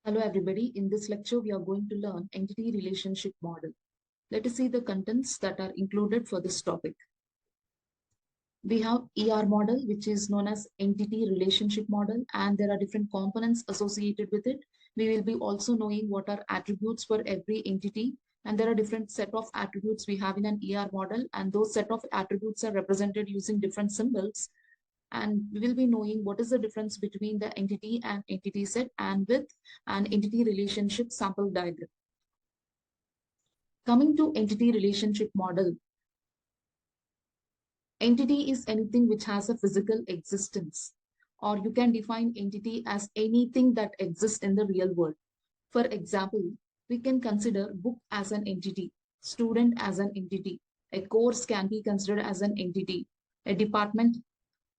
Hello everybody, in this lecture we are going to learn entity relationship model. Let us see the contents that are included for this topic. We have ER model, which is known as entity relationship model, and there are different components associated with it. We will be also knowing what are attributes for every entity, and there are different set of attributes we have in an ER model, and those set of attributes are represented using different symbols. And we will be knowing what is the difference between the entity and entity set and with an entity relationship sample diagram. Coming to entity relationship model, entity is anything which has a physical existence, or you can define entity as anything that exists in the real world. For example, we can consider book as an entity, student as an entity, a course can be considered as an entity, a department,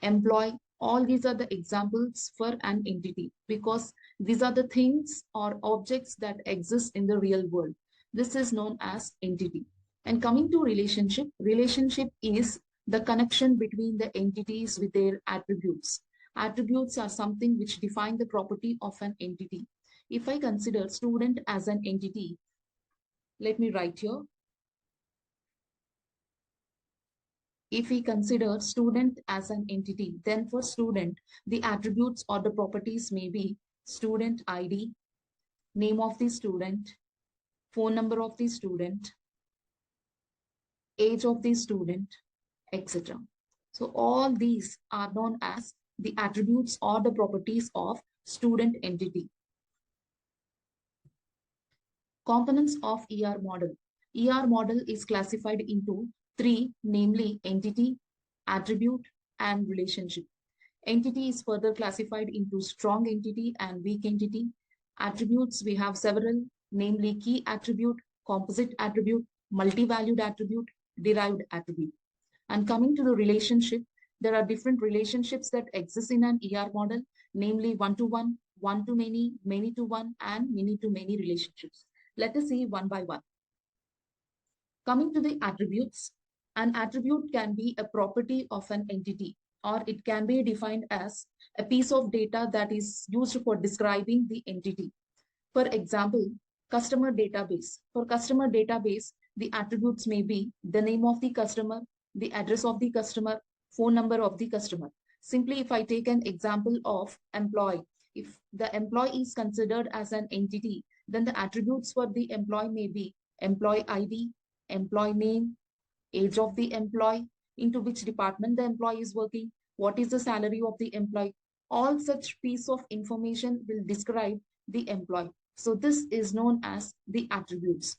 employee, all these are the examples for an entity because these are the things or objects that exist in the real world. This is known as entity. And coming to relationship, relationship is the connection between the entities with their attributes. Attributes are something which define the property of an entity. If I consider student as an entity, let me write here. If we consider student as an entity, then for student, the attributes or the properties may be student ID, name of the student, phone number of the student, age of the student, etc. So all these are known as the attributes or the properties of student entity. Components of ER model. ER model is classified into three, namely entity, attribute, and relationship. Entity is further classified into strong entity and weak entity. Attributes, we have several, namely key attribute, composite attribute, multi-valued attribute, derived attribute. And coming to the relationship, there are different relationships that exist in an ER model, namely one-to-one, one-to-many, many-to-one, and many-to-many relationships. Let us see one by one. Coming to the attributes, an attribute can be a property of an entity, or it can be defined as a piece of data that is used for describing the entity. For example, customer database. For customer database, the attributes may be the name of the customer, the address of the customer, phone number of the customer. Simply, if I take an example of employee, if the employee is considered as an entity, then the attributes for the employee may be employee ID, employee name, age of the employee, into which department the employee is working, what is the salary of the employee. All such piece of information will describe the employee. So this is known as the attributes.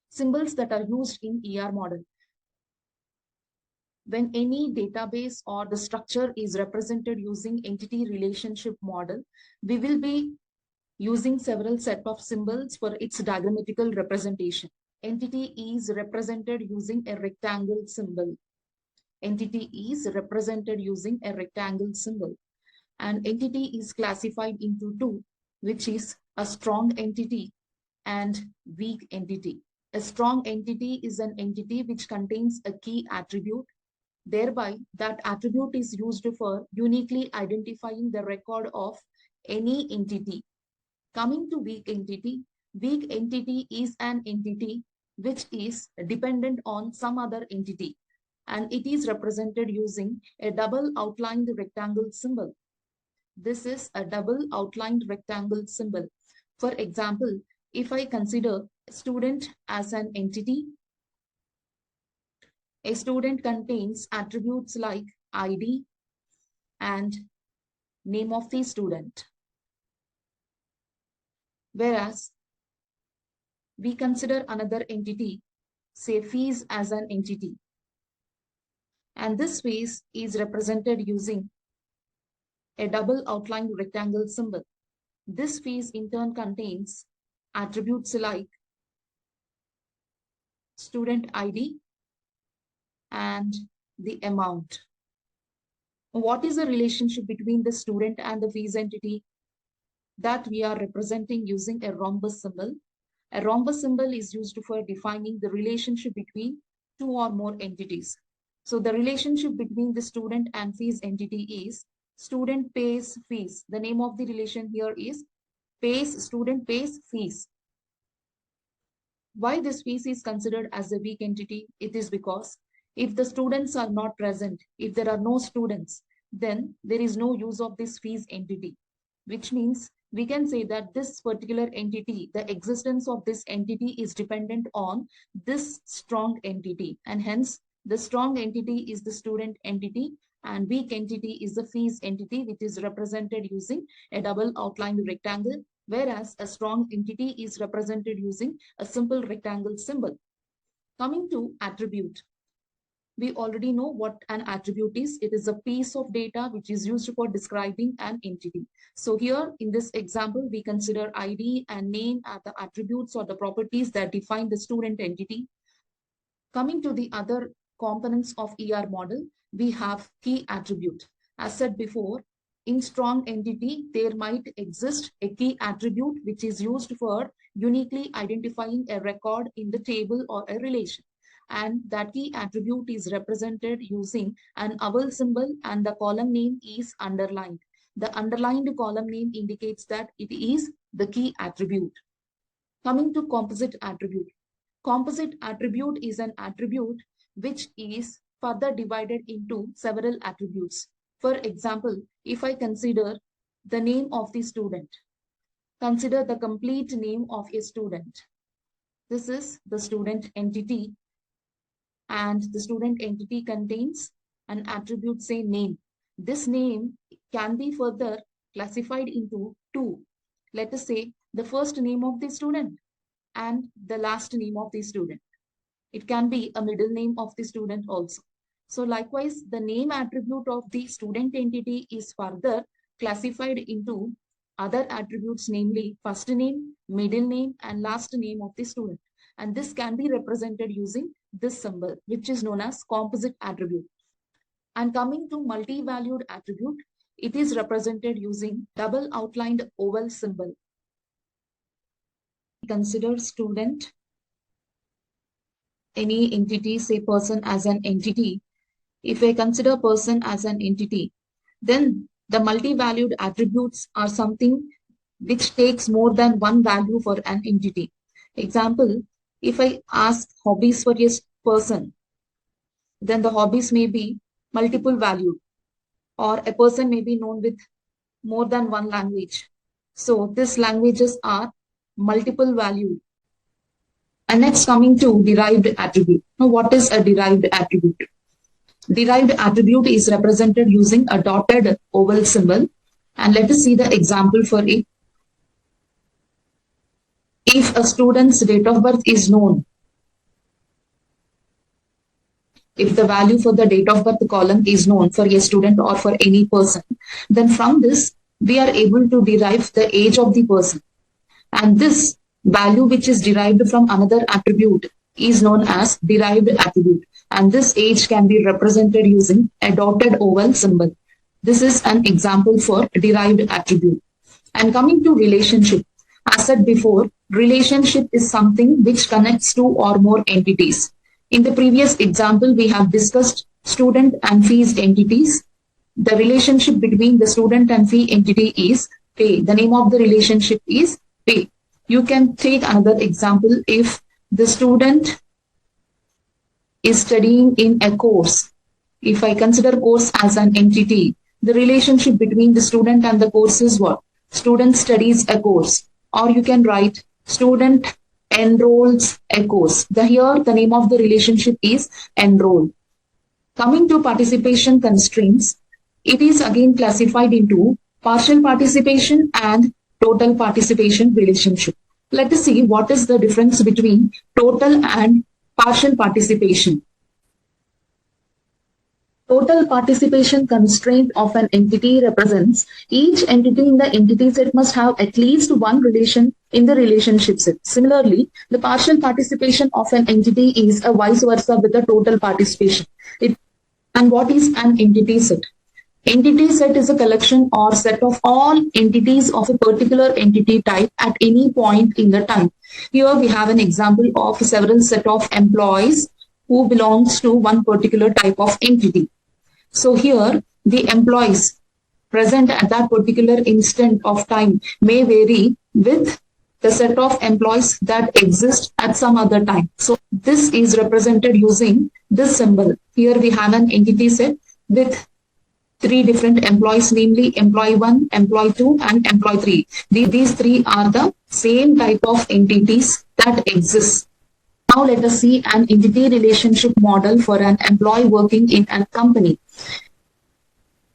Symbols that are used in ER model. When any database or the structure is represented using entity relationship model, we will be using several set of symbols for its diagrammatical representation. Entity is represented using a rectangle symbol. Entity is represented using a rectangle symbol. An entity is classified into two, which is a strong entity and weak entity. A strong entity is an entity which contains a key attribute. Thereby, that attribute is used for uniquely identifying the record of any entity. Coming to weak entity is an entity which is dependent on some other entity, and it is represented using a double outlined rectangle symbol. This is a double outlined rectangle symbol. For example, if I consider a student as an entity, a student contains attributes like ID and name of the student. Whereas we consider another entity, say fees as an entity. And this fees is represented using a double outlined rectangle symbol. This fees in turn contains attributes like student ID and the amount. What is the relationship between the student and the fees entity? That we are representing using a rhombus symbol. A rhombus symbol is used for defining the relationship between two or more entities. So the relationship between the student and fees entity is student pays fees. The name of the relation here is student pays fees. Why this fees is considered as a weak entity? It is because if the students are not present, if there are no students, then there is no use of this fees entity, which means we can say that this particular entity, the existence of this entity is dependent on this strong entity, and hence the strong entity is the student entity and weak entity is the fees entity, which is represented using a double outlined rectangle, whereas a strong entity is represented using a simple rectangle symbol. Coming to attribute, we already know what an attribute is. It is a piece of data which is used for describing an entity. So here in this example, we consider ID and name as the attributes or the properties that define the student entity. Coming to the other components of ER model, we have key attribute. As said before, in strong entity, there might exist a key attribute which is used for uniquely identifying a record in the table or a relation. And that key attribute is represented using an owl symbol and the column name is underlined. The underlined column name indicates that it is the key attribute. Coming to composite attribute. Composite attribute is an attribute which is further divided into several attributes. For example, if I consider the name of the student, consider the complete name of a student. This is the student entity, and the student entity contains an attribute, say name. This name can be further classified into two. Let us say the first name of the student and the last name of the student. It can be a middle name of the student also. So likewise, the name attribute of the student entity is further classified into other attributes, namely first name, middle name, and last name of the student. And this can be represented using this symbol, which is known as composite attribute. And coming to multi-valued attribute, it is represented using double outlined oval symbol. Consider student, any entity, say person as an entity. If I consider person as an entity, then the multi-valued attributes are something which takes more than one value for an entity. Example, if I ask hobbies for a person, then the hobbies may be multiple valued, or a person may be known with more than one language. So these languages are multiple valued. And next, coming to derived attribute. Now, what is a derived attribute? Derived attribute is represented using a dotted oval symbol. And let us see the example for it. If a student's date of birth is known, if the value for the date of birth column is known for a student or for any person, then from this, we are able to derive the age of the person. And this value which is derived from another attribute is known as derived attribute. And this age can be represented using a dotted oval symbol. This is an example for derived attribute. And coming to relationship, as said before, relationship is something which connects two or more entities. In the previous example, we have discussed student and fees entities. The relationship between the student and fee entity is pay. The name of the relationship is pay. You can take another example. If the student is studying in a course, if I consider course as an entity, the relationship between the student and the course is what? Student studies a course. Or you can write student enrolls a course. Here the name of the relationship is enroll. Coming to participation constraints, it is again classified into partial participation and total participation relationship. Let us see what is the difference between total and partial participation. Total participation constraint of an entity represents each entity in the entity set must have at least one relation in the relationship set. Similarly, the partial participation of an entity is a vice versa with the total participation. And what is an entity set? Entity set is a collection or set of all entities of a particular entity type at any point in the time. Here we have an example of several set of employees who belongs to one particular type of entity. So here the employees present at that particular instant of time may vary with the set of employees that exist at some other time. So this is represented using this symbol. Here we have an entity set with three different employees, namely employee 1, employee 2, and employee 3. These three are the same type of entities that exist. Now let us see an entity relationship model for an employee working in a company.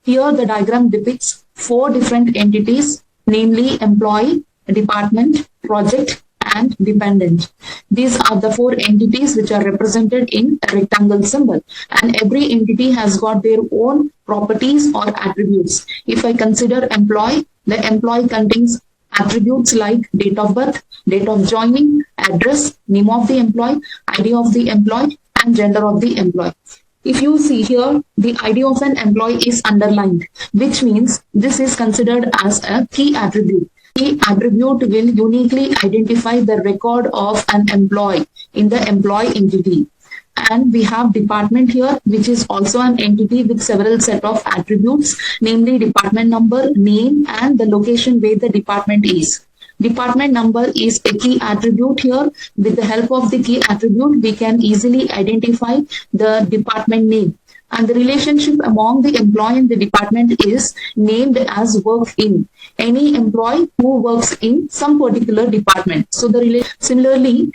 Here the diagram depicts four different entities, namely employee, department, project, and dependent. These are the four entities which are represented in a rectangle symbol, and every entity has got their own properties or attributes. If I consider employee, the employee contains attributes like date of birth, date of joining, address, name of the employee, ID of the employee, and gender of the employee. If you see here, the ID of an employee is underlined, which means this is considered as a key attribute. Key attribute will uniquely identify the record of an employee in the employee entity. And we have department here, which is also an entity with several set of attributes, namely department number, name, and the location where the department is. Department number is a key attribute here. With the help of the key attribute, we can easily identify the department name. And the relationship among the employee and the department is named as work in. Any employee who works in some particular department. So similarly,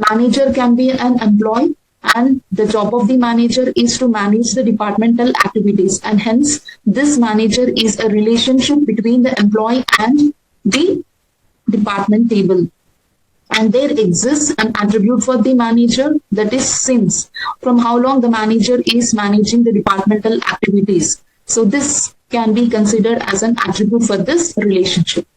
manager can be an employee, and the job of the manager is to manage the departmental activities, and hence this manager is a relationship between the employee and the department table. And there exists an attribute for the manager, that is since, from how long the manager is managing the departmental activities. So this can be considered as an attribute for this relationship.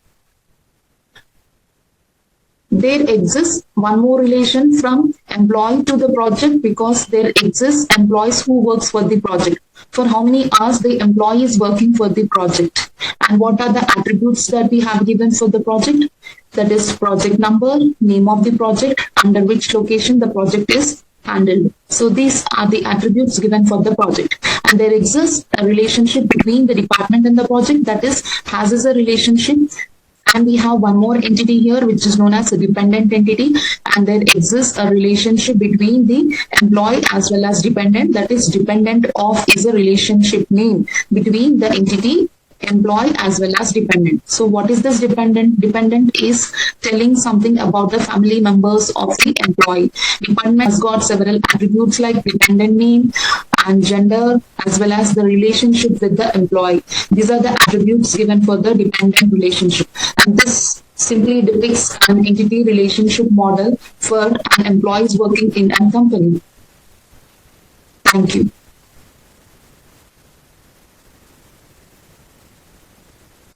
There exists one more relation from employee to the project, because there exists employees who works for the project. For how many hours the employee is working for the project, and what are the attributes that we have given for the project? That is project number, name of the project, under which location the project is handled. So these are the attributes given for the project. And there exists a relationship between the department and the project, that is has as a relationship. And we have one more entity here, which is known as a dependent entity. And there exists a relationship between the employee as well as dependent. That is, dependent of is a relationship name between the entity, employee as well as dependent. So what is this dependent? Dependent is telling something about the family members of the employee. Dependent has got several attributes like dependent name and gender, as well as the relationship with the employee. These are the attributes given for the dependent relationship. And this simply depicts an entity relationship model for an employees working in a company. Thank you.